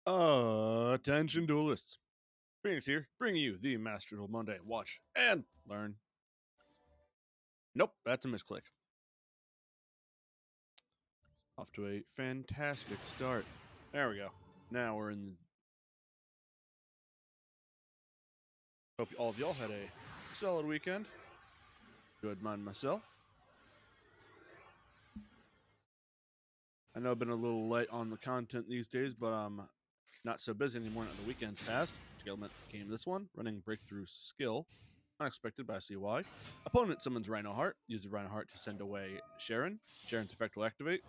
Attention duelists. Phoenix here, bringing you the Master Duel Monday. Watch and learn. Nope, that's a misclick. Off to a fantastic start. There we go. Now we're in the... Hope all of y'all had a solid weekend. Good mind myself. I know I've been a little light on the content these days, but I'm not so busy anymore now the weekend's passed. Element came this one, running breakthrough skill. Unexpected, but I see why. Opponent summons Rhino Heart. Use the Rhino Heart to send away Sharon. Sharon's effect will activate.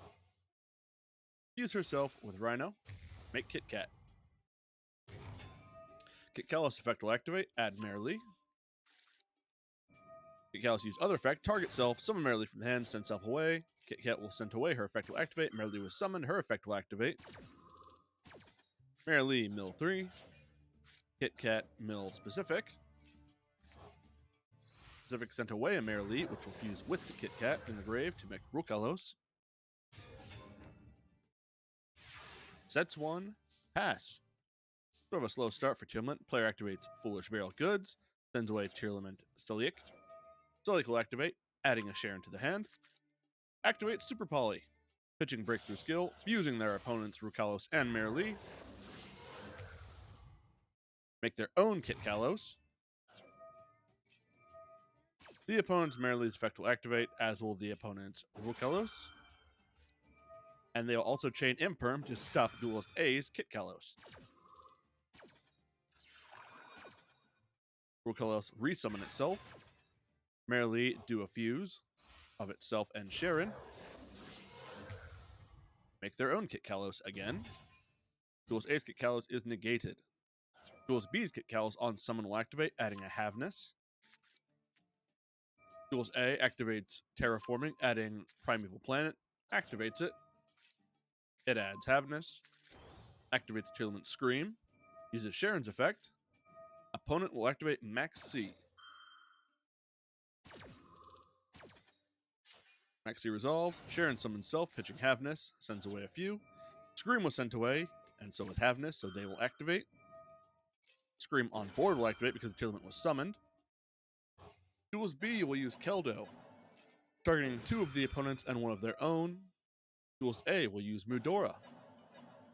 Use herself with Rhino. Make Kit Kat. Kit Kalos effect will activate. Add Merrily. Kit Kalos use other effect. Target self. Summon Merrily from hand. Send self away. Kit Kat will send away. Her effect will activate. Merrily was summoned. Her effect will activate. Merrily mill 3. Kit Kat mill specific. Specific sent away a Merrily, which will fuse with the Kit Kat in the grave to make Rukalos. Sets 1. Pass. Sort of a slow start for Tearlament. Player activates Foolish Barrel Goods. Sends away Tearlament Celiac. Celiac will activate, adding a Sharon to the hand. Activate Super Poly. Pitching Breakthrough Skill, fusing their opponent's Rukalos and Merrily. Make their own Kit Kalos. The opponent's Merrily's effect will activate, as will the opponent's Rukalos. And they'll also chain Imperm to stop Duelist A's Kit Kalos. Rukalos resummon itself. Merrily do a fuse of itself and Sharon. Make their own Kit Kalos again. Duelist A's Kit Kalos is negated. Duelist B's Kit Kalos on summon will activate, adding a Havness. Duelist A activates Terraforming, adding Primeval Planet. Activates it. It adds Havness. Activates Tearlament Scream. Uses Sharon's effect. Opponent will activate Max C. Max C resolves. Sharon summons self, pitching Havness. Sends away a few. Scream was sent away, and so was Havness, so they will activate. Scream on board will activate because the Tearlament was summoned. Duelist B will use Keldo, targeting 2 of the opponents and 1 of their own. Duelist A will use Mudora,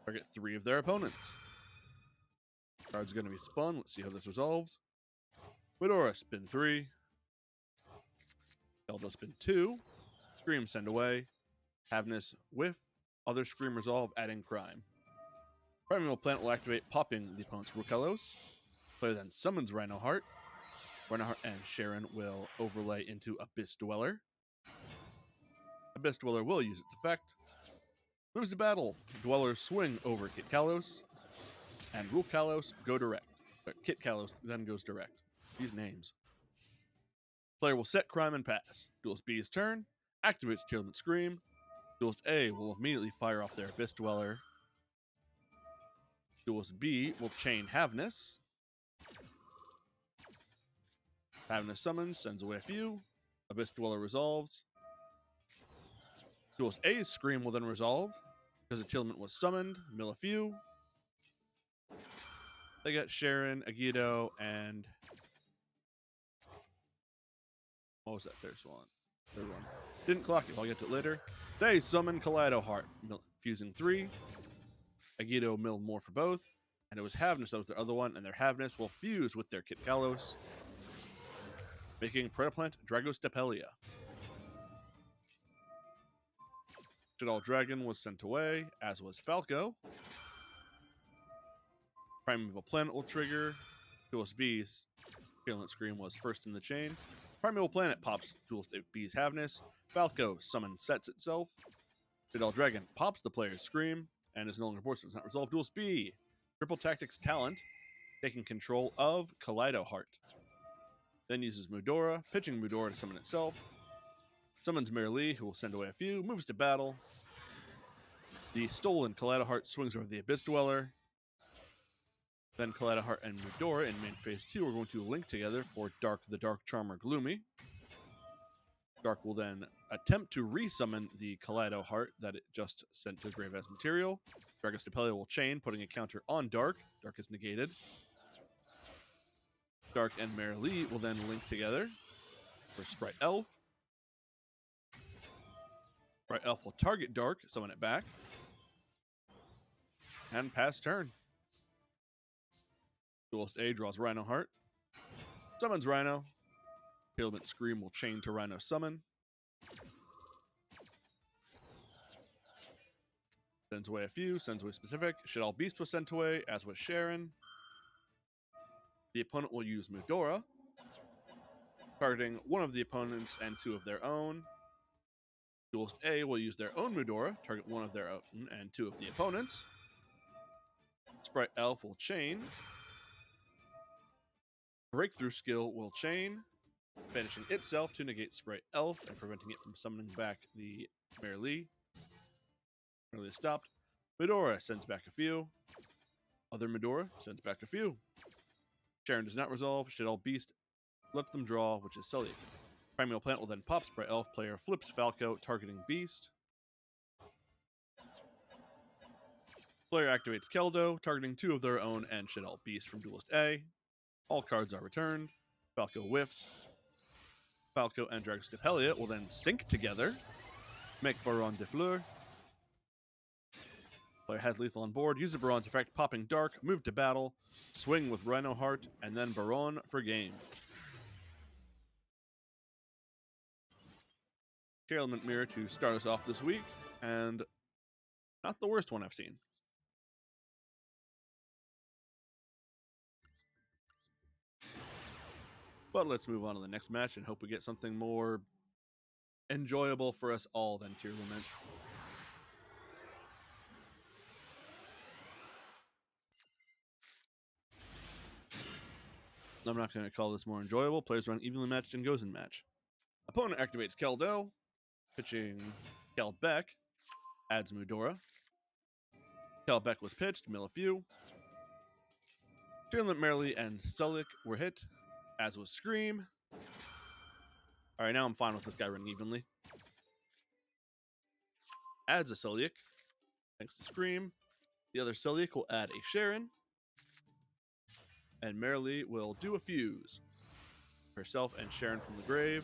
target 3 of their opponents. Card's going to be spun. Let's see how this resolves. Mudora, spin 3. Keldo, spin 2. Scream, send away. Havness, whiff. Other Scream resolve, adding Crime. Primeval Planet will activate, popping the opponent's Rukalos. Player then summons Rhino Heart. Rhino Heart and Sharon will overlay into Abyss Dweller. Abyss Dweller will use its effect. Moves to battle. Dwellers swing over Kit Kalos. And Rukalos go direct. But Kit Kalos then goes direct. These names. Player will set Crime and pass. Duelist B's turn. Activates Tearlament Scream. Duelist A will immediately fire off their Abyss Dweller. Duelist B will chain Havness. Havness summons, sends away a few. Abyss Dweller resolves. Duelist A's Scream will then resolve, because the Tearlament was summoned, mill a few. They got Sharon, Agido, and... What was that third one? Didn't clock it, I'll get to it later. They summon Kaleido Heart, fusing 3. Agido milled more for both. And it was Havness that was their other one, and their Havness will fuse with their Kit Kalos, making Predaplant Dragostepelia. Shaddoll Dragon was sent away, as was Falco. Primeval Planet will trigger. Duelist B's Tearlament Scream was first in the chain. Primeval Planet pops Duelist B's Havness. Falco summon sets itself. Shaddoll Dragon pops the player's Scream, and is no longer forced. It's not resolved. Duelist B, Triple Tactics Talent, taking control of Kaleido Heart. Then uses Mudora, pitching Mudora to summon itself. Summons Merrily, who will send away a few. Moves to battle. The stolen Kaleido Heart swings over the Abyss Dweller. Then Kaleido Heart and Mudora in main phase 2 are going to link together for the Dark Charmer Gloomy. Dark will then attempt to resummon the Kaleido Heart that it just sent to grave as material. Dragon Stapelia will chain, putting a counter on Dark. Dark is negated. Dark and Marilee will then link together for Sprite Elf. Sprite Elf will target Dark, summon it back, and pass turn. Duelist A draws Rhino Heart, summons Rhino. Ailment Scream will chain to Rhino summon. Sends away a few, sends away specific. Shaddoll Beast was sent away, as was Sharon. The opponent will use Mudora, targeting one of the opponents and two of their own. Duelist A will use their own Mudora, target one of their own and two of the opponents. Sprite Elf will chain. Breakthrough skill will chain, banishing itself to negate Sprite Elf and preventing it from summoning back the Marilee. Marilee is stopped. Mudora sends back a few. Other Mudora sends back a few. Sharon does not resolve. Shaddoll Beast lets them draw, which is Celiac. Primeval Plant will then pop Sprite Elf. Player flips Falco, targeting Beast. Player activates Keldo, targeting two of their own and Shaddoll Beast from Duelist A. All cards are returned. Falco whiffs. Falco and Dragon Stapelia will then sync together. Make Baron de Fleur. Player has lethal on board. Use the Baron's effect, popping Dark. Move to battle. Swing with Rhino Heart, and then Baron for game. Ailment Mirror to start us off this week, and not the worst one I've seen. But let's move on to the next match and hope we get something more enjoyable for us all than Tier Lament. I'm not going to call this more enjoyable. Players run evenly matched and goes in match. Opponent activates Keldo, pitching Kelbeck, adds Mudora. Kelbeck was pitched, mill a few. Tier Lament Marilee and Celiac were hit, as was Scream. All right, now I'm fine with this guy running evenly. Adds a Celiac, thanks to Scream. The other Celiac will add a Sharon. And Marilee will do a fuse. Herself and Sharon from the grave,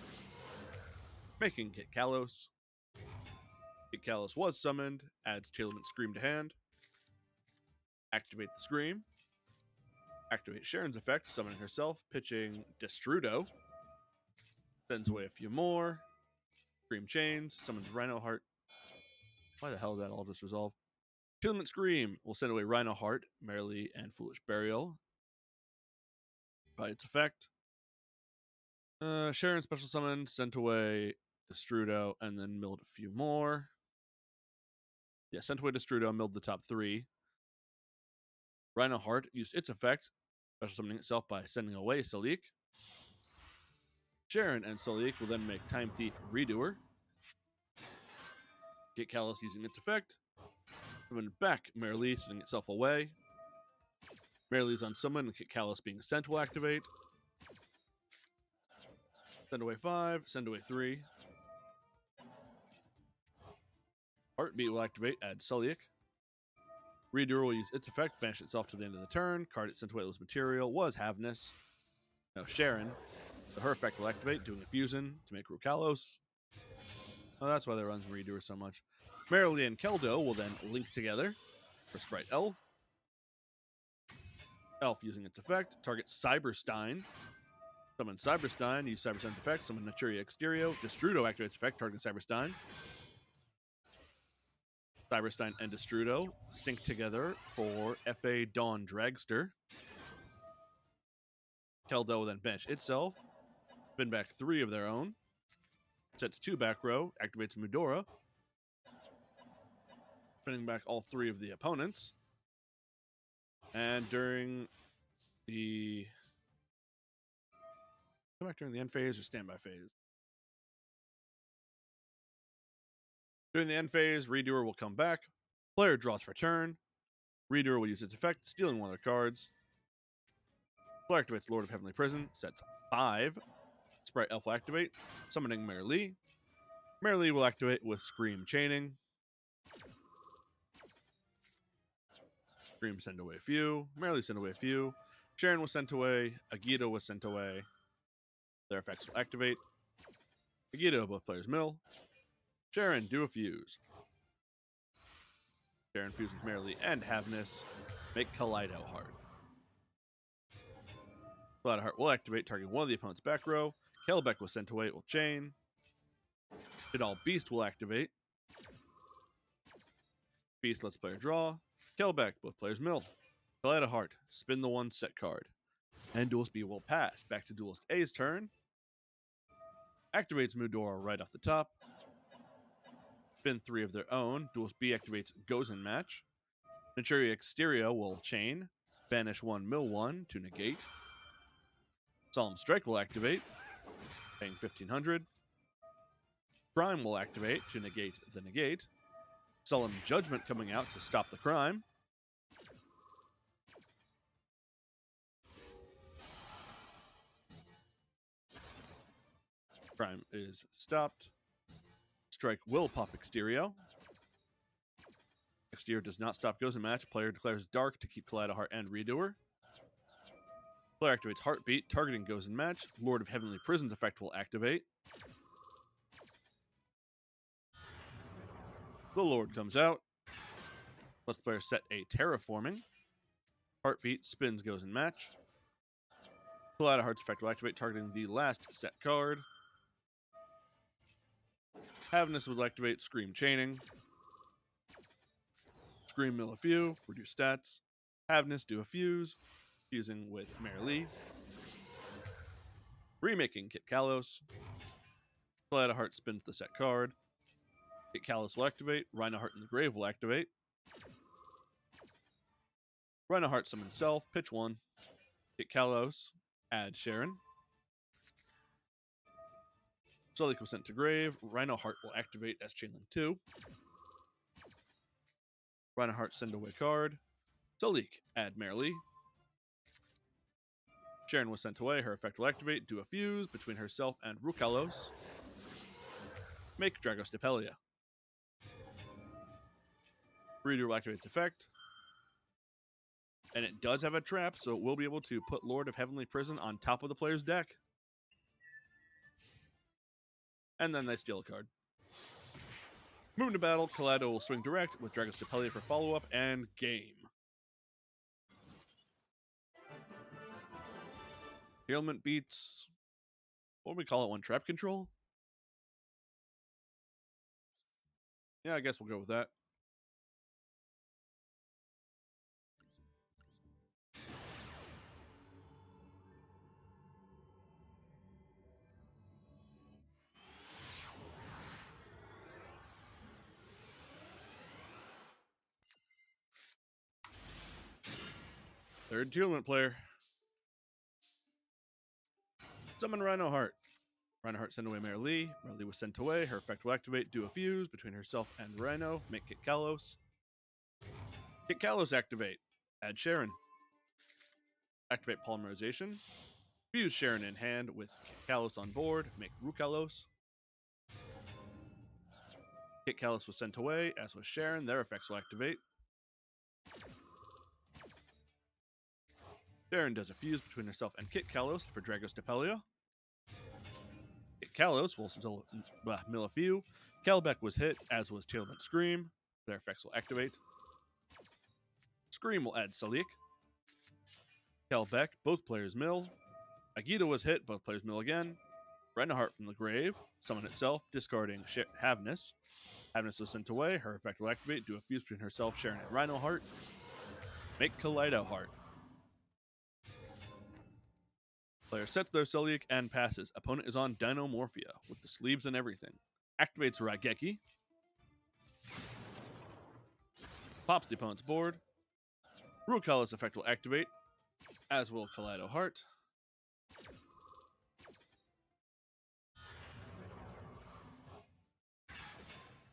making Kit Kalos. Kit Kalos was summoned, adds Tier Lament Scream to hand. Activate the Scream. Activate Sharon's effect, summoning herself, pitching Destrudo. Sends away a few more. Scream chains, summons Rhino Heart. Why the hell did that all just resolve? Tier Lament Scream will send away Rhino Heart, Marilee, and Foolish Burial. By its effect. Sharon special summon, sent away Destrudo, and then milled a few more. Yeah, sent away Destrudo, milled the top three. Rhino Heart used its effect, special summoning itself by sending away Celiac. Sharon and Celiac will then make Time Thief Redoer. Get Kalos using its effect. Summon back Marilee, sending itself away. Marilee's unsummoned, and Kit Kalos being sent will activate. Send away 5, send away 3. Heartbeat will activate, add Celiac. Redoer will use its effect, banish itself to the end of the turn. Card it sent away with material was Havness. Now Sharon. So her effect will activate, doing a fusion to make Rukalos. Oh, that's why they runs Redoer so much. Marilee and Keldo will then link together for Sprite Elf. Elf using its effect, target Cyberstein. Summon Cyberstein, use Cyberstein's effect, summon Naturia Exterio. Destrudo activates effect, target Cyberstein. Cyberstein and Destrudo sync together for FA Dawn Dragster. Keldo will then bench itself, spin back 3 of their own, sets 2 back row, activates Mudora, spinning back all 3 of the opponents. And during the... Come back during the end phase or standby phase? During the end phase, Redoer will come back. Player draws for turn. Redoer will use its effect, stealing one of their cards. Player activates Lord of Heavenly Prison, sets 5 Sprite Elf will activate, summoning Merlee. Merlee will activate with Scream Chaining. Scream send away a few. Merlee send away a few. Sharon was sent away. Agito was sent away. Their effects will activate. Agito, both players mill. Sharon, do a fuse. Sharon fuses Merely and Havness. Make Kaleido Heart. Kaleido Heart will activate, targeting one of the opponent's back row. Kelbeck was sent away, it will chain. Shadal Beast will activate. Beast lets player draw. Kelbeck, both players mill. Kaleido Heart, spin the one set card. And Duelist B will pass. Back to Duelist A's turn. Activates Mudora right off the top. Spin 3 of their own. Duelist B activates Gozen Match. Manchuria Exterior will chain. Banish 1, mill 1 to negate. Solemn Strike will activate, paying 1,500. Crime will activate to negate the negate. Solemn Judgment coming out to stop the crime. Crime is stopped. Strike will pop Exterior. Exterior does not stop Goes in Match. Player declares Dark to keep Kaleido Heart and Redoer. Player activates Heartbeat, targeting Goes in Match. Lord of Heavenly Prisons effect will activate. The Lord comes out. Lets the player set a Terraforming. Heartbeat spins Goes in Match. Kaleido Heart's effect will activate, targeting the last set card. Havness will activate Scream Chaining. Scream mill a few, reduce stats. Havness do a fuse, fusing with Merlee. Remaking Kit Kalos. Kaleido Heart spins the set card. Kit Kalos will activate. Rhino Heart in the Grave will activate. Rhino Heart summons self, pitch 1. Kit Kalos, add Sharon. Sullik was sent to grave. Rhino Heart will activate as Chainlink 2. Rhino Heart send away card. Sullik, add Merlee. Sharon was sent away. Her effect will activate. Do a fuse between herself and Rukalos. Make Dragos Depelia. Reader will activate its effect. And it does have a trap, so it will be able to put Lord of Heavenly Prison on top of the player's deck. And then they steal a card. Moving to battle, Kaleido will swing direct with Dragos Depelia for follow-up and game. Ailment beats... what do we call it? One trap control? Yeah, I guess we'll go with that. Third Ailment player. Summon Rhino Heart. Rhino Heart sent away Merlee. Merlee was sent away. Her effect will activate. Do a fuse between herself and Rhino. Make Kit Kalos. Kit Kalos activate. Add Sharon. Activate Polymerization. Fuse Sharon in hand with Kit Kalos on board. Make Rukalos. Kit Kalos was sent away, as was Sharon. Their effects will activate. Sharon does a fuse between herself and Kit Kalos for Dragos Depelia. Kit Kalos will still mill a few. Kelbeck was hit, as was Tailment Scream. Their effects will activate. Scream will add Sullik. Kelbeck, both players mill. Agito was hit, both players mill again. Rhino Heart from the grave, summon itself, discarding Havness. Havness was sent away, her effect will activate, do a fuse between herself, Sharon, and Rhino Heart. Make Kaleido Heart. Player sets their Sullik and passes. Opponent is on Dinomorphia with the sleeves and everything. Activates Raigeki. Pops the opponent's board. Rukalos effect will activate, as will Kaleido Heart.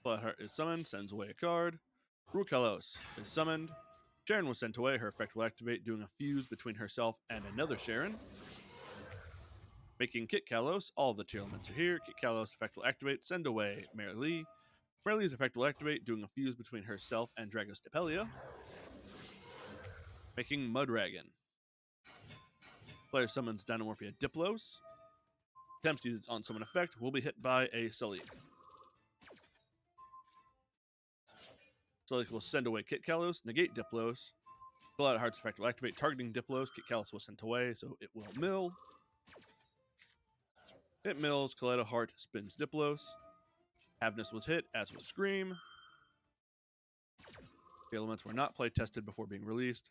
Kaleido Heart is summoned, sends away a card. Rukalos is summoned. Sharon was sent away. Her effect will activate, doing a fuse between herself and another Sharon. Making Kit Kalos, all the tier elements are here. Kit Kalos effect will activate, send away Marilee. Marilee's effect will activate, doing a fuse between herself and Dragostapelia. Making Mudragon. Player summons Dynamorphia Diplos. Attempts to use its on-summon effect will be hit by a Sully. Sully will send away Kit Kalos, negate Diplos. Pull out Heart's effect will activate, targeting Diplos. Kit Kalos will send away, so it will mill. It mills, Kaleido Heart spins Diplos. Havness was hit, as was Scream. The elements were not play tested before being released.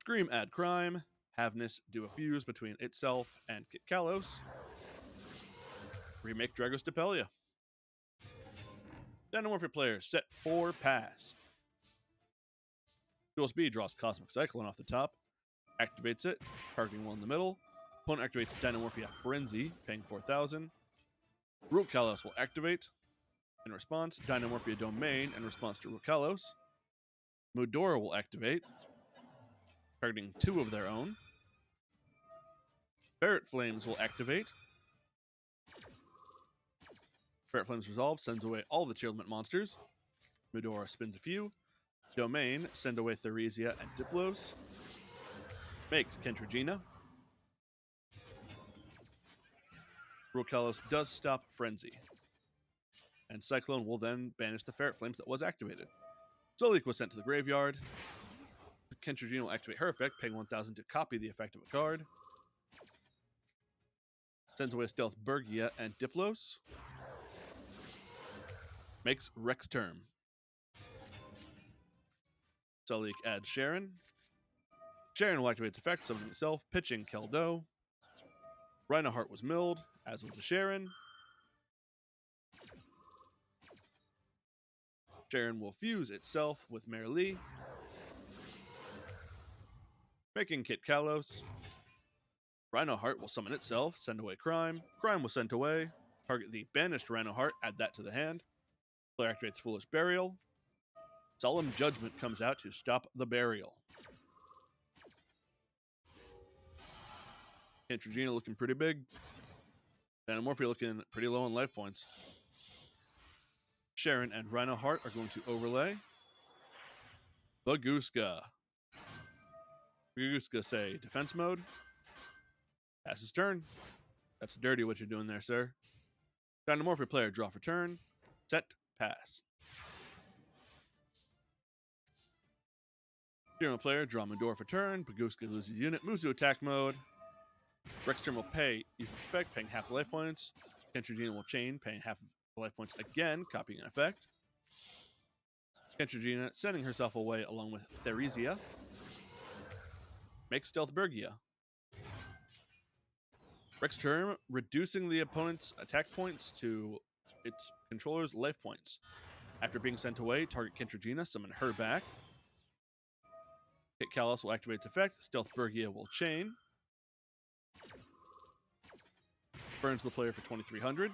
Scream add Crime. Havness do a fuse between itself and Kit Kalos. Remake Dragostapelia. Dynamorphic players set 4 pass. Dual speed draws Cosmic Cyclone off the top. Activates it, targeting one in the middle. Opponent activates Dynamorphia Frenzy, paying 4,000. Root Kalos will activate. In response, Dynamorphia Domain in response to Root Kalos. Mudora will activate, targeting 2 of their own. Ferret Flames will activate. Ferret Flames resolve, sends away all the tier element monsters. Mudora spins a few. Domain, send away Theresia and Diplos. Makes Kentragina. Rokalos does stop Frenzy. And Cyclone will then banish the Ferret Flames that was activated. Solik was sent to the graveyard. Kentragina will activate her effect, paying 1,000 to copy the effect of a card. Sends away Stealth Bergia and Diplos. Makes Rex Term. Solik adds Sharon. Sharon will activate its effect, summoning itself, pitching Keldo. Rhinoheart was milled, as was the Sharon. Sharon will fuse itself with Marilee, making Kit Kalos. Rhinoheart will summon itself, send away Crime. Crime was sent away. Target the banished Rhinoheart, add that to the hand. Player activates Foolish Burial. Solemn Judgment comes out to stop the burial. Kentragina looking pretty big. Dynamorphia looking pretty low on life points. Sharon and Rhinoheart are going to overlay. Baguska. Baguska say defense mode. Pass his turn. That's dirty what you're doing there, sir. Dynamorphia player draw for turn. Set, pass. Hero player draw Mudora for turn. Baguska loses unit, moves to attack mode. Rexterm will pay, use its effect, paying half the life points. Kentragina will chain, paying half the life points again, copying an effect. Kentragina sending herself away along with Theresia. Makes Stealth Bergia. Rexterm reducing the opponent's attack points to its controller's life points. After being sent away, target Kentragina, summon her back. Kit Kalos will activate its effect. Stealth Bergia will chain. Burns the player for 2,300.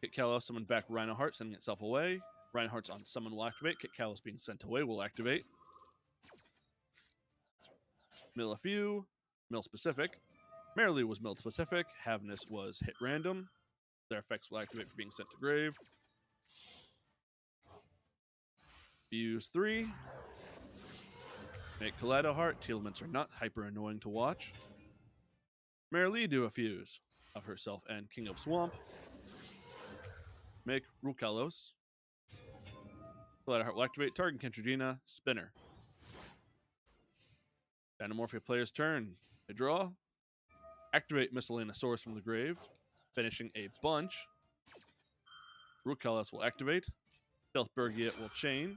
Kit Kalos summon back Rhinoheart, sending itself away. Rhinoheart's on summon will activate. Kit Kalos being sent away will activate. Mill a few. Mill specific. Marilee was milled specific. Havness was hit random. Their effects will activate for being sent to grave. Fuse 3. Make Kaleido Heart. Teal elements are not hyper annoying to watch. Marilee do a fuse of herself and King of Swamp. Make Rukalos. Kaleido Heart will activate. Target Kentragina. Spinner. Dynamorphia player's turn. They draw. Activate Miscellaneousaurus from the grave. Finishing a bunch. Rukalos will activate. Stealth Bergia will chain.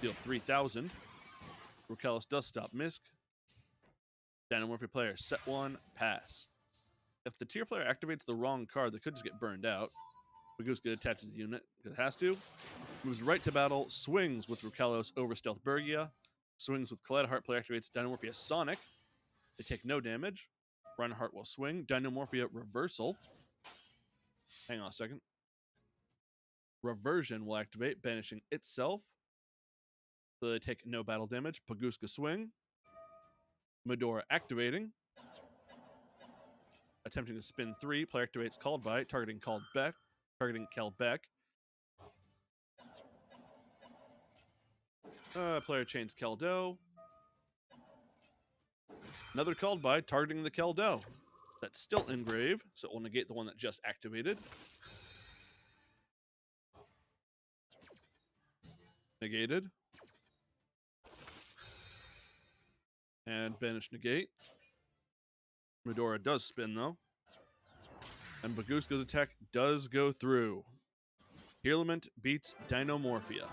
Deal 3,000. Rukalos does stop Misk. Dynamorphia player, set 1, pass. If the tier player activates the wrong card, they could just get burned out. Baguska attaches the unit because it has to. Moves right to battle, swings with Rukalos over Stealth Bergia. Swings with Kaleido Heart, player activates Dynamorphia Sonic. They take no damage. Rhinoheart will swing. Dynamorphia Reversal. Hang on a second. Reversion will activate, banishing itself. So they take no battle damage. Baguska swing. Mudora activating. attempting to spin 3. Player activates Called By, targeting Kelbeck. Player chains Keldo. Another Called By, targeting the Keldo. That's still engrave, so it will negate the one that just activated. Negated. And banish negate. Medora does spin, though. And Baguska's attack does go through. Hielement beats Dinomorphia.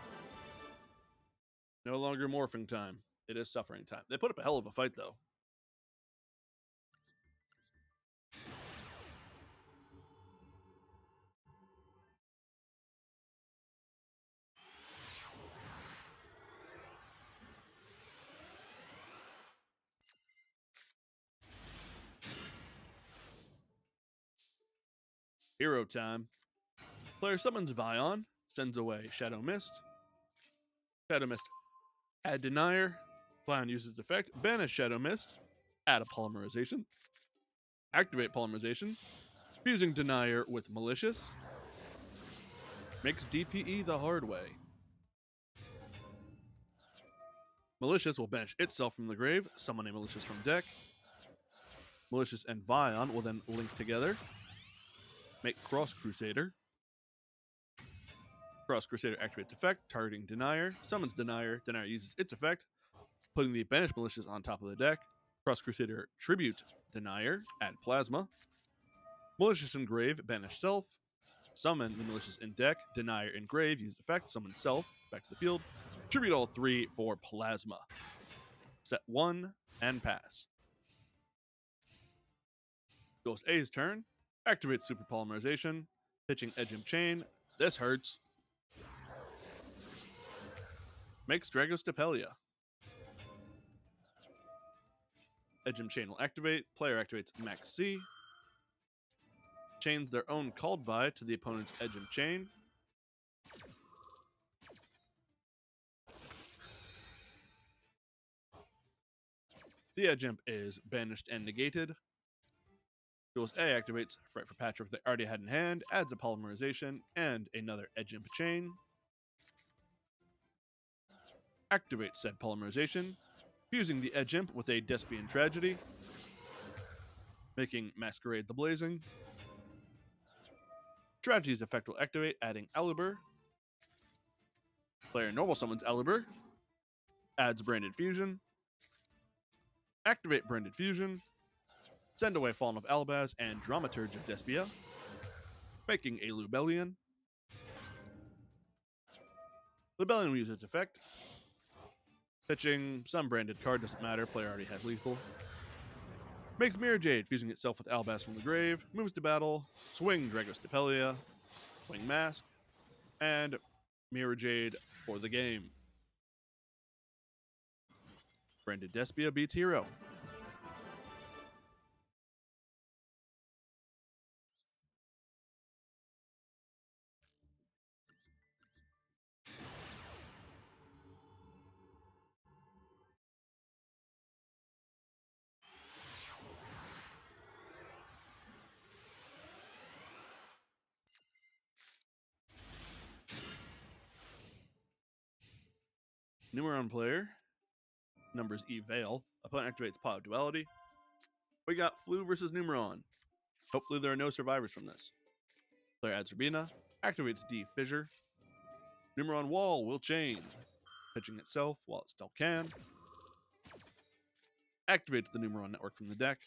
No longer morphing time. It is suffering time. They put up a hell of a fight, though. Hero time. Player summons Vion, sends away Shadow Mist. Shadow Mist, add Denier. Vion uses effect, banish Shadow Mist, add a Polymerization. Activate Polymerization, fusing Denier with Malicious. Makes DPE the hard way. Malicious will banish itself from the grave, summon a Malicious from deck. Malicious and Vion will then link together. Make Cross Crusader. Cross Crusader activates effect, targeting Denier. Summons Denier. Denier uses its effect, putting the banished Malicious on top of the deck. Cross Crusader tribute Denier. Add Plasma. Malicious in grave. Banish self. Summon the Malicious in deck. Denier in grave. Use effect. Summon self. Back to the field. Tribute all 3 for Plasma. Set 1 and pass. Goes A's turn. Activate Super Polymerization. Pitching Edge Chain. This hurts. Makes Dragostapelia. Edge Chain will activate. Player activates Max C. Chains their own Called By to the opponent's Edge Chain. The Edge Imp is banished and negated. Duel's A activates Fright for Patrick they already had in hand, adds a Polymerization, and another Edge Imp chain. Activates said Polymerization, fusing the Edge Imp with a Despian Tragedy, making Masquerade the Blazing. Tragedy's effect will activate, adding Alibur. Player normal summons Alibur, adds Branded Fusion. Activate Branded Fusion, send away Fallen of Albaz and Dramaturge of Despia, making a Lubellion. Lubellion will use its effect. Pitching some branded card, doesn't matter, player already has lethal. Makes Mirror Jade, fusing itself with Albaz from the grave, moves to battle, swing Dragostapelia, swing Mask, and Mirror Jade for the game. Branded Despia beats Hero. Numeron player, numbers E Veil. Opponent activates Pot of Duality. We got Flu versus Numeron. Hopefully there are no survivors from this. Player adds Rabina, activates D Fissure. Numeron Wall will chain, pitching itself while it still can. Activates the Numeron network from the deck.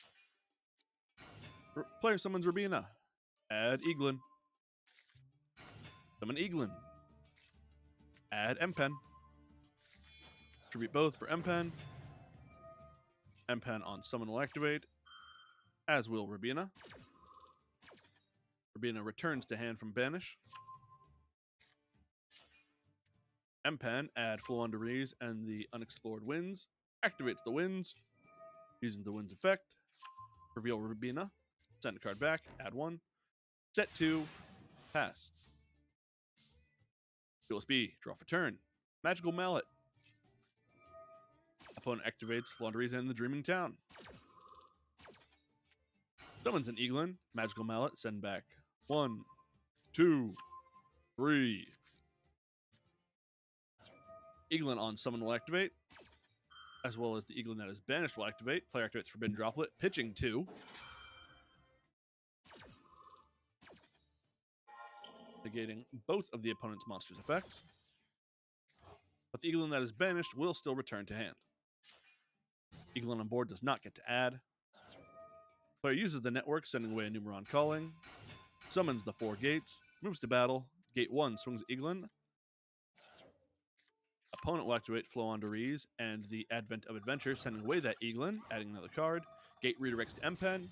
Player summons Rabina. Add Eaglin. Summon Eaglin. Add Empen. Tribute both for Empen. Empen on summon will activate, as will Rabina. Rabina returns to hand from banish. Empen, add Floowandereeze and the Unexplored Winds. Activates the Winds, using the Winds effect. Reveal Rabina. Send a card back, add 1. Set 2, pass. Duelist B, draw for turn. Magical Mallet. Opponent activates Floowandereeze and the Dreaming Town. Summons an Eaglin, Magical Mallet, send back 1, 2, 3. Eaglin on summon will activate, as well as the Eaglin that is banished will activate. Player activates Forbidden Droplet, pitching 2. Negating both of the opponent's monster's effects. But the Eaglin that is banished will still return to hand. Eaglin on board does not get to add. Player uses the network, sending away a Numeron Calling. Summons the 4 gates. Moves to battle. Gate 1 swings Eaglin. Opponent will activate Flow on Deriz and the Advent of Adventure, sending away that Eaglin, adding another card. Gate redirects to M-Pen.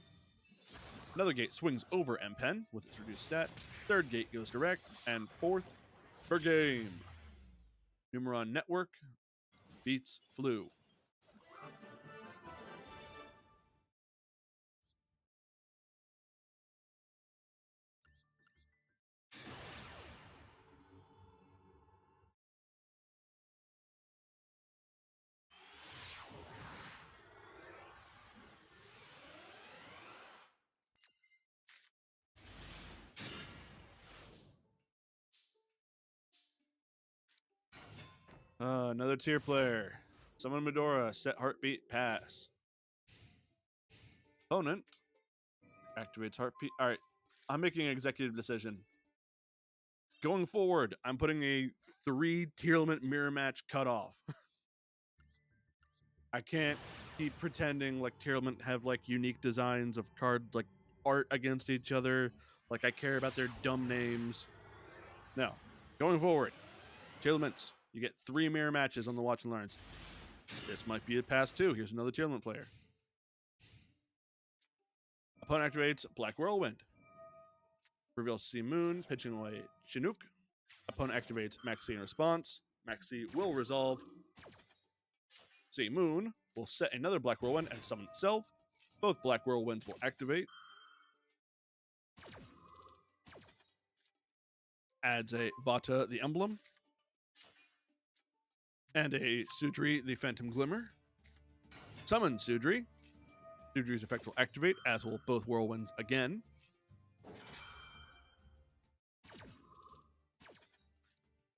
Another gate swings over M-Pen with its reduced stat. Third gate goes direct. And fourth, for game. Numeron Network beats Flu. Another tier player. Summon Medora, set heartbeat, pass. Opponent activates heartbeat. All right, I'm making an executive decision. Going forward, I'm putting a 3 tier limit mirror match cutoff. I can't keep pretending like tier limit have like unique designs of card like art against each other. Like I care about their dumb names. No, going forward, tier limits. You get 3 mirror matches on the Watch and Learns. This might be a pass 2. Here's another tier limit player. Opponent activates Black Whirlwind. Reveals Sea Moon, pitching away Chinook. Opponent activates Maxi in response. Maxi will resolve. Sea Moon will set another Black Whirlwind and summon itself. Both Black Whirlwinds will activate. Adds a Vata the Emblem. And a Sudri the Phantom Glimmer. Summon Sudri. Sudri's effect will activate, as will both Whirlwinds again.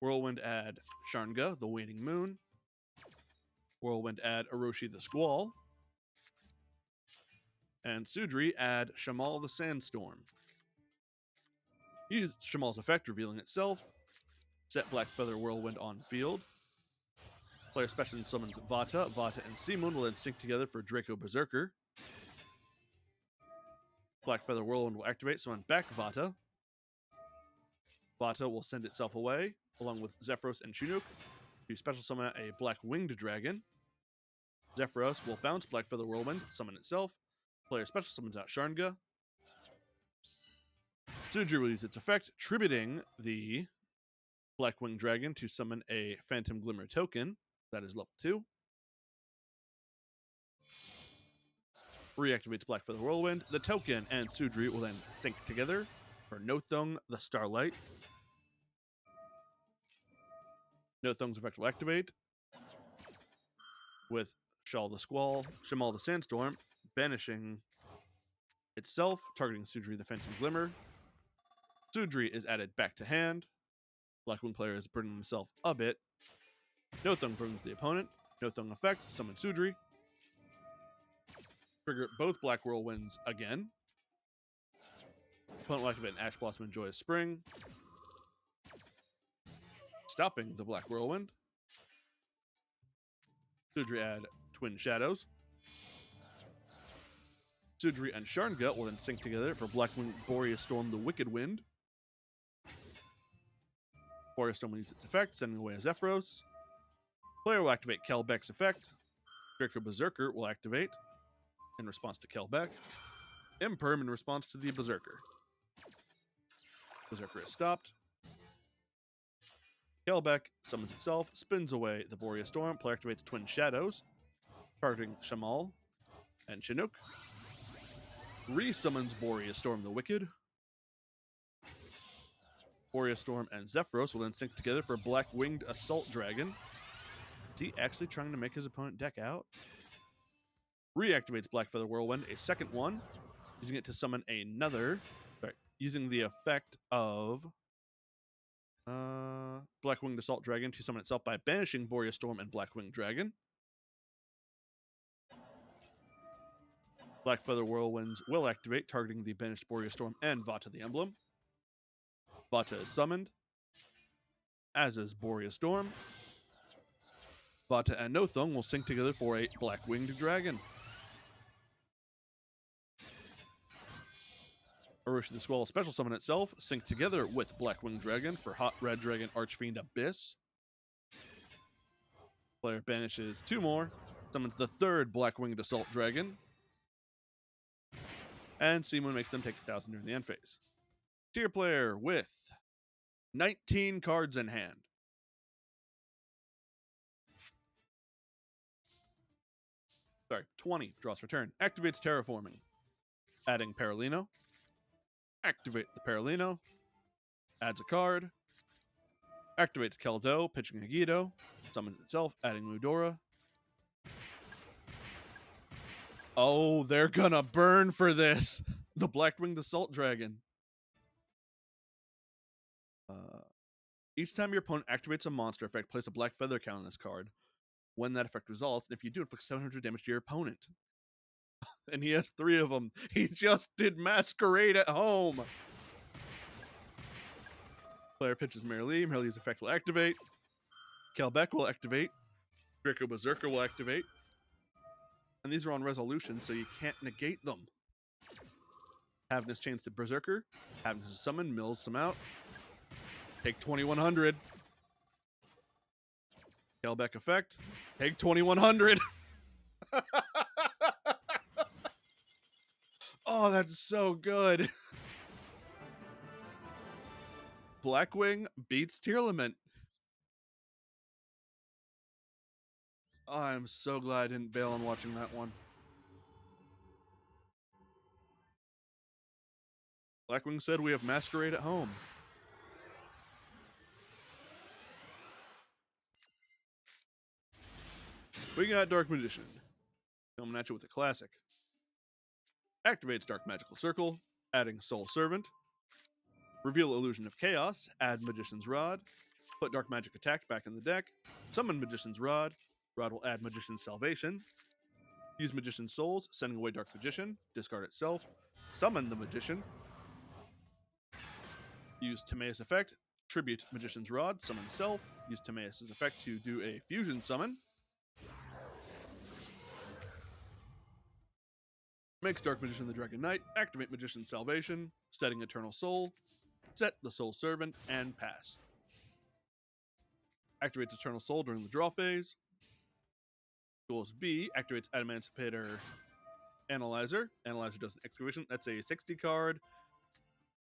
Whirlwind add Sharnga, the Waning Moon. Whirlwind add Orochi the Squall. And Sudri add Shamal the Sandstorm. Use Shamal's effect, revealing itself. Set Black Feather Whirlwind on field. Player special summons Vata. Vata and Sea Moon will then sync together for Draco Berserker. Black Feather Whirlwind will activate, summon back Vata. Vata will send itself away, along with Zephyros and Chinook, to special summon a Black Winged Dragon. Zephyros will bounce Black Feather Whirlwind, summon itself. Player special summons out Sharnga. Sudri will use its effect, tributing the Black Winged Dragon to summon a Phantom Glimmer token. That is level 2. Reactivates Black Feather Whirlwind. The token and Sudri will then sync together for Nothung the Starlight. Nothung's effect will activate with Shamal the Sandstorm, banishing itself, targeting Sudri the Phantom Glimmer. Sudri is added back to hand. Blackwing player is burning himself a bit. Nothung brings the opponent. Nothung effect, summon Sudri. Trigger both Black Whirlwinds again. Opponent will activate an Ash Blossom and Joyous Spring. Stopping the Black Whirlwind. Sudri add Twin Shadows. Sudri and Sharnga will then sync together for Blackwing Boreas Storm the Wicked Wind. Boreas Storm will use its effect, sending away a Zephyros. Player will activate Kelbeck's effect. Draco Berserker will activate in response to Kelbeck. Imperm in response to the Berserker. Berserker is stopped. Kelbeck summons itself, spins away the Boreas Storm. Player activates Twin Shadows, targeting Shamal and Chinook. Resummons Boreas Storm the Wicked. Boreas Storm and Zephyros will then sync together for Black Winged Assault Dragon. Is he actually trying to make his opponent deck out? Reactivates Black Feather Whirlwind, a second one. Using it to summon another. Sorry, using the effect of Black-Winged Assault Dragon to summon itself by banishing Boreas Storm and Black-Winged Dragon. Black Feather Whirlwinds will activate, targeting the banished Boreas Storm and Vata the Emblem. Vata is summoned, as is Boreas Storm. Vata and Nothung will sync together for a Black-Winged Dragon. Orochi the Squall will special summon itself, sync together with Black-Winged Dragon for Hot Red Dragon Archfiend Abyss. Player banishes 2 more, summons the 3rd Black-Winged Assault Dragon, and Seamoon makes them take 1,000 during the end phase. Tier player with 19 cards in hand. Sorry, 20 draws for turn. Activates Terraforming, adding Paralino. Activate the Paralino, adds a card. Activates Keldo, pitching Agido. Summons itself, adding Ludora. Oh, they're gonna burn for this. The Black-Winged Assault Dragon. Each time your opponent activates a monster effect, place a black feather count on this card. When that effect resolves, and if you do, inflict 700 damage to your opponent. And he has 3 of them. He just did Masquerade at home. Player pitches Marilee. Marilee's effect will activate. Kelbeck will activate. Draco Berserker will activate. And these are on resolution, so you can't negate them. Havness chains to Berserker. Havness is summoned, mills some out. Take 2100. Kelbeck effect. Take 2100. Oh, that's so good. Blackwing beats Tearlament. Oh, I'm so glad I didn't bail on watching that one. Blackwing said we have Masquerade at home. We got Dark Magician. Coming at you with a classic. Activates Dark Magical Circle, adding Soul Servant. Reveal Illusion of Chaos, add Magician's Rod. Put Dark Magic Attack back in the deck. Summon Magician's Rod. Rod will add Magician's Salvation. Use Magician's Souls, sending away Dark Magician. Discard itself. Summon the Magician. Use Timaeus effect. Tribute Magician's Rod. Summon self. Use Timaeus' effect to do a fusion summon. Makes Dark Magician the Dragon Knight. Activate Magician's Salvation. Setting Eternal Soul. Set the Soul Servant and pass. Activates Eternal Soul during the draw phase. Duels B activates Emancipator Analyzer. Analyzer does an excavation. That's a 60 card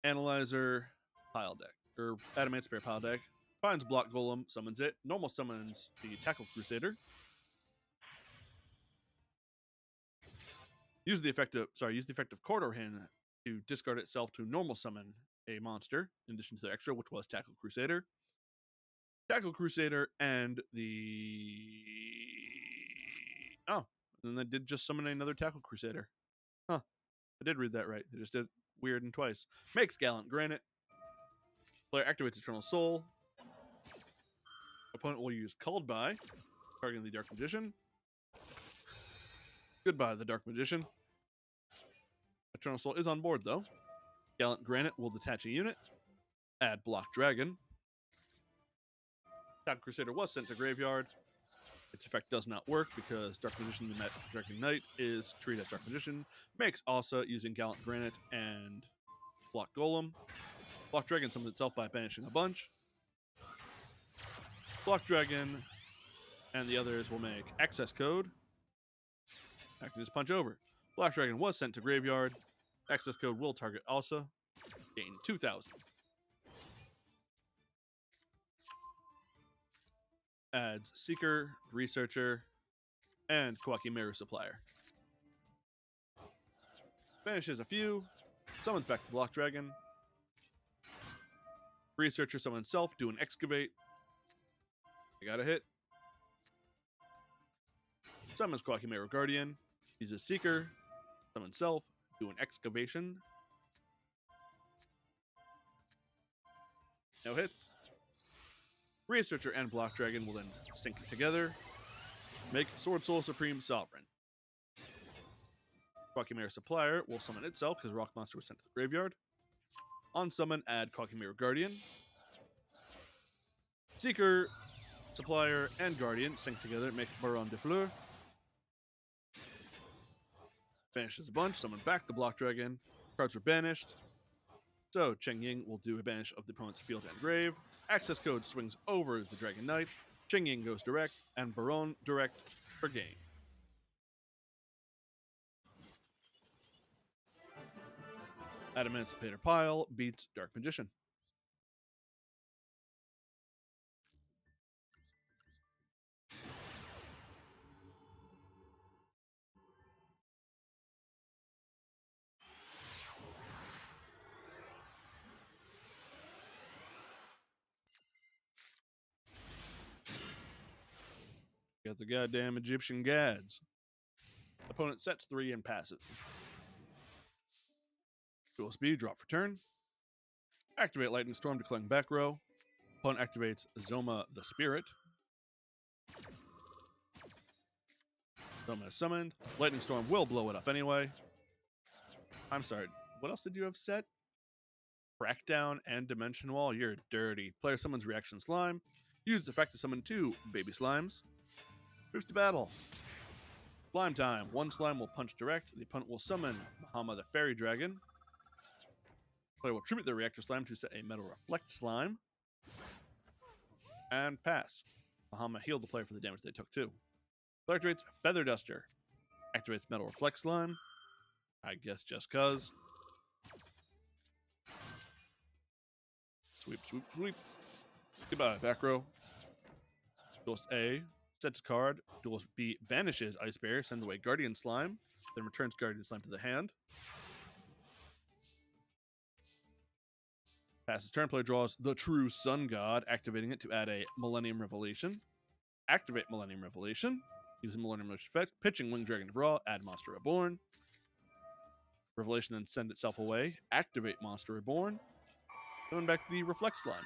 Analyzer pile deck. Or Emancipator pile deck. Finds Block Golem, summons it. Normal summons the Tackle Crusader. Use the effect of Corridor Hin to discard itself to normal summon a monster, in addition to the extra, which was Tackle Crusader. Tackle Crusader and the... Oh, and then they did just summon another Tackle Crusader. Huh. I did read that right. They just did weird and twice. Makes Gallant Granite. Player activates Eternal Soul. Opponent will use Called By, targeting the Dark Magician. Goodbye, the Dark Magician. Eternal Soul is on board, though. Gallant Granite will detach a unit. Add Block Dragon. Tackle Crusader was sent to Graveyard. Its effect does not work because Dark Magician, the Dragon Knight, is treated as Dark Magician. Makes Asa using Gallant Granite and Block Golem. Block Dragon summons itself by banishing a bunch. Block Dragon and the others will make Access Code. Acting as Punch Over. Black Dragon was sent to Graveyard. Access Code will target Asa. Gain 2,000. Adds Seeker, Researcher, and Kwakimeru Supplier. Banishes a few. Summons back to Block Dragon. Researcher summons self, do an Excavate. I got a hit. Summons Kwakimeru Guardian. Uses Seeker. Summon self. Do an excavation. No hits. Researcher and Block Dragon will then sync together. Make Sword Soul Supreme Sovereign. Quackimere Supplier will summon itself because Rock Monster was sent to the graveyard. On summon, add Quackimere Guardian. Seeker, Supplier, and Guardian sync together, make Baron de Fleur. Banishes a bunch, summon back the Block Dragon. Cards are banished. So Cheng Ying will do a banish of the opponent's field and grave. Access code swings over the Dragon Knight. Cheng Ying goes direct, and Baron direct for game. Emancipator Pile beats Dark Magician. Got the goddamn Egyptian Gads. Opponent sets 3 and passes. Dual speed, drop for turn. Activate Lightning Storm to cling back row. Opponent activates Zoma the Spirit. Zoma is summoned. Lightning Storm will blow it up anyway. I'm sorry, what else did you have set? Crackdown and Dimension Wall. You're dirty. Player summons Reaction Slime. Use its effect to summon 2 baby slimes. Moves to battle. Slime time. 1 slime will punch direct. The opponent will summon Mahama the Fairy Dragon. Player will tribute the reactor slime to set a metal reflect slime. And pass. Mahama healed the player for the damage they took too. Player activates Feather Duster. Activates metal reflect slime. I guess just cuz. Sweep, sweep, sweep. Goodbye, back row. Duelist A sets a card. Duelist B banishes Ice Bear, sends away Guardian Slime, then returns Guardian Slime to the hand. Passes turn, player draws the True Sun God, activating it to add a Millennium Revelation. Activate Millennium Revelation. Using Millennium Revelation effect, pitching Winged Dragon of Ra, add Monster Reborn. Revelation then send itself away. Activate Monster Reborn. Going back to the Reflect Slime.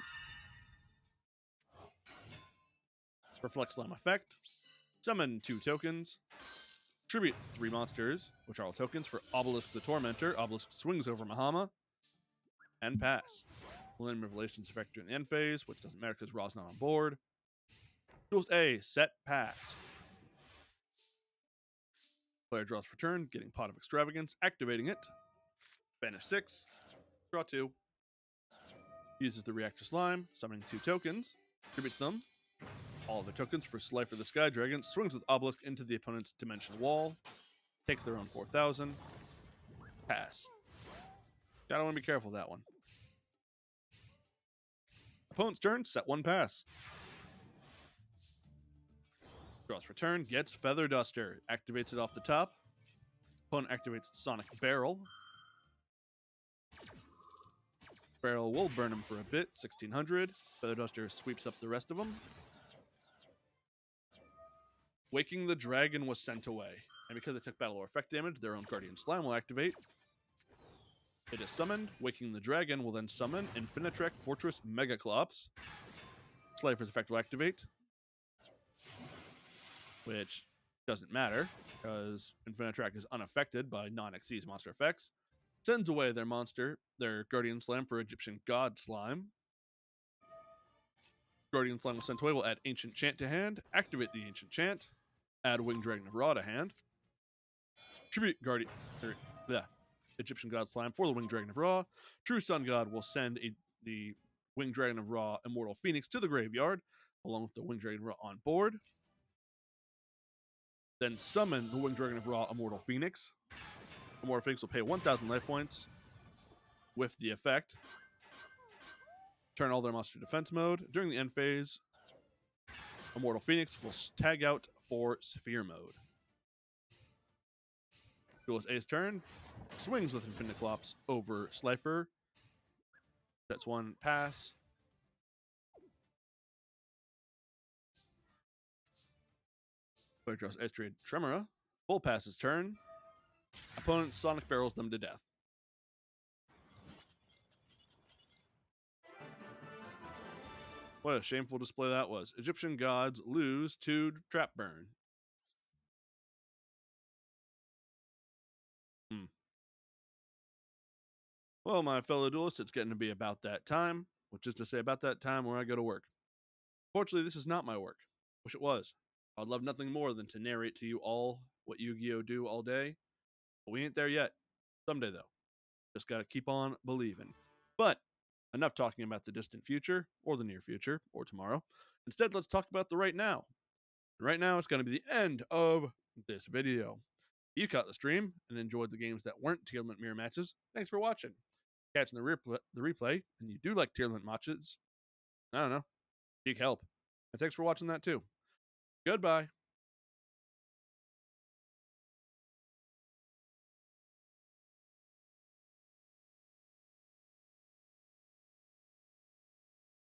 Reflect Slime effect. Summon 2 tokens. Tribute 3 monsters, which are all tokens for Obelisk the Tormentor. Obelisk swings over Mahama. And pass. Millennium Revelation's effect during the end phase, which doesn't matter because Ra's not on board. Duelist A, set, pass. Player draws for turn, getting Pot of Extravagance, activating it. Banish 6. Draw 2. Uses the Reactor Slime, summoning 2 tokens. Tributes them. All of the tokens for Slifer the Sky Dragon. Swings with Obelisk into the opponent's dimension wall. Takes their own 4,000. Pass. Gotta want to be careful of that one. Opponent's turn, set 1 pass. Draws for turn, gets Feather Duster. Activates it off the top. Opponent activates Sonic Barrel. Barrel will burn him for a bit, 1,600. Feather Duster sweeps up the rest of them. Waking the Dragon was sent away. And because they took battle or effect damage, their own Guardian Slime will activate. It is summoned. Waking the Dragon will then summon Infinitrek Fortress Megaclops. Slifer's effect will activate. Which doesn't matter, because Infinitrek is unaffected by non-Xyz monster effects. Sends away their monster, their Guardian Slime for Egyptian God Slime. Guardian Slime was sent away, will add Ancient Chant to hand. Activate the Ancient Chant. Add Winged Dragon of Ra to hand. Tribute Egyptian God Slime for the Winged Dragon of Ra. True Sun God will send the Winged Dragon of Ra Immortal Phoenix to the graveyard, along with the Winged Dragon of Ra on board. Then summon the Winged Dragon of Ra Immortal Phoenix. Immortal Phoenix will pay 1,000 life points with the effect. Turn all their monster defense mode. During the end phase, Immortal Phoenix will tag out for Sphere mode. Duelist A's turn. Swings with Infiniclops over Slifer. That's 1 pass. Player draws Estriad Tremora. Full pass his turn. Opponent Sonic barrels them to death. What a shameful display that was. Egyptian gods lose to trap burn. Well, my fellow duelists, it's getting to be about that time, which is to say about that time where I go to work. Fortunately, this is not my work. Wish it was. I'd love nothing more than to narrate to you all what Yu-Gi-Oh! Do all day. But we ain't there yet. Someday, though. Just gotta keep on believing. But enough talking about the distant future, or the near future, or tomorrow. Instead, let's talk about the right now. And right now, it's gonna be the end of this video. You caught the stream and enjoyed the games that weren't tier limit mirror matches. Thanks for watching. Catching the replay, and you do like tier limit matches. I don't know. Seek help. And thanks for watching that too. Goodbye.